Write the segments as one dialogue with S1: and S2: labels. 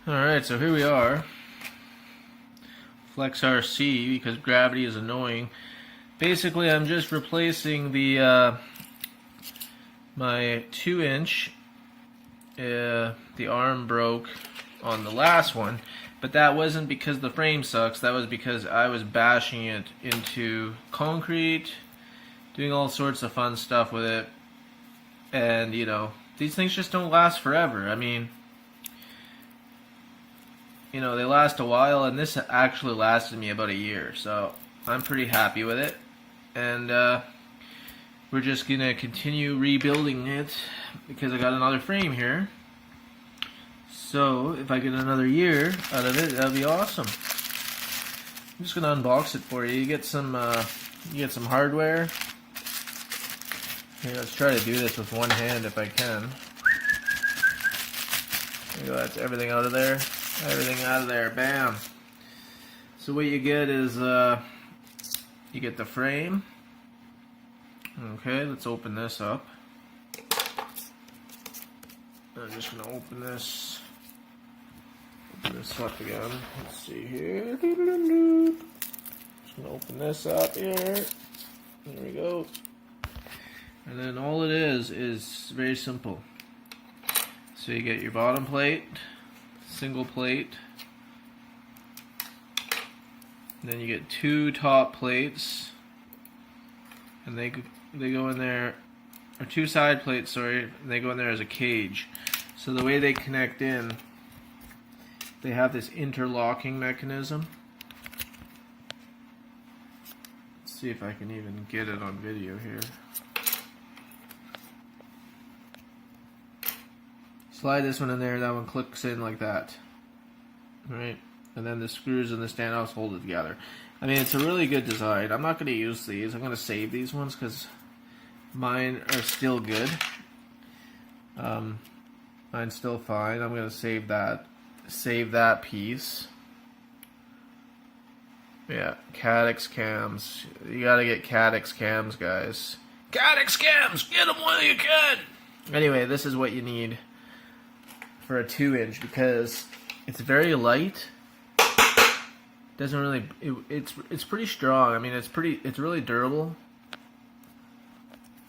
S1: Alright, so here we are. FlexRC, because gravity is annoying. Basically, I'm just replacing the my 2-inch. The arm broke on the last one, but that wasn't because the frame sucks. That was because I was bashing it into concrete, doing all sorts of fun stuff with it. And you know, these things just don't last forever. I mean, you know, they last a while, and this actually lasted me about a year, so I'm pretty happy with it. And we're just gonna continue rebuilding it because I got another frame here. So if I get another year out of it, that'd be awesome. I'm just gonna unbox it for you. You get some hardware. Here, let's try to do this with one hand if I can. There you go, that's everything out of there. Everything out of there, bam. So what you get is you get the frame. Okay, let's open this up. I'm just gonna open this up again. Let's see here. Just gonna open this up here. There we go. And then all it is very simple. So you get your bottom plate, single plate, and then you get 2 top plates, and they go in there, or 2 side plates, sorry, and they go in there as a cage. So the way they connect in, they have this interlocking mechanism. Let's see if I can even get it on video here. Slide this one in there, that one clicks in like that. Alright, and then the screws and the standoffs hold it together. I mean, it's a really good design. I'm not going to use these. I'm going to save these ones because mine are still good. Mine's still fine. I'm going to save that piece. Yeah, Caddx cams. You got to get Caddx cams, guys. Caddx cams! Get them while you can! Anyway, this is what you need for a 2-inch because it's very light. Doesn't really. It's pretty strong. I mean, it's really durable.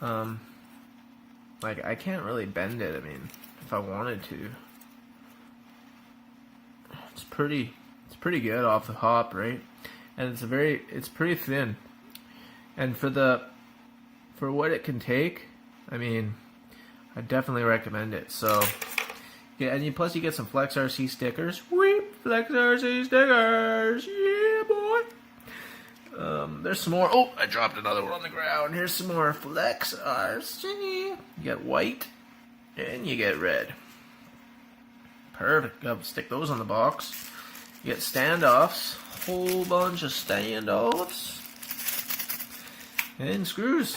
S1: Like I can't really bend it. I mean, if I wanted to, it's pretty good off the hop, right? And it's pretty thin. And for what it can take, I mean, I definitely recommend it. So. Yeah, and plus you get some FlexRC stickers. Weep, FlexRC stickers. Yeah, boy. There's some more. Oh, I dropped another one on the ground. Here's some more FlexRC. You get white and you get red. Perfect. Gotta stick those on the box. You get standoffs. Whole bunch of standoffs. And screws.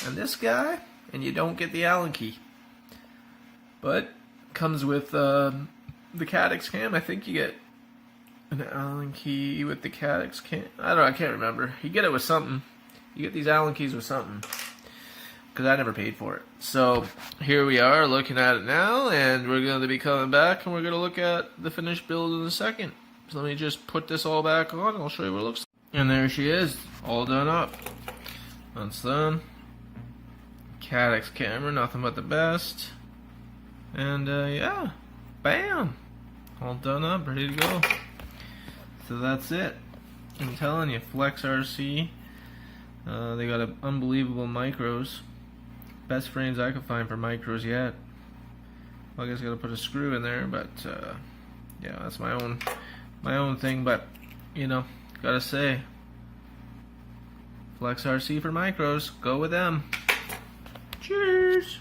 S1: And this guy. And you don't get the Allen key. But comes with the Caddx cam. I think you get an Allen key with the Caddx cam. I don't know, I can't remember. You get it with something. You get these Allen keys with something. Because I never paid for it. So here we are looking at it now, and we're going to be coming back and we're going to look at the finished build in a second. So let me just put this all back on and I'll show you what it looks like. And there she is, all done up. That's done. Caddx camera, nothing but the best. And yeah, bam, all done up, ready to go. So that's it. I'm telling you, FlexRC, they got unbelievable micros. Best frames I could find for micros yet. Well, I guess I gotta put a screw in there, but yeah, that's my own thing. But you know, gotta say, FlexRC for micros, go with them. Cheers.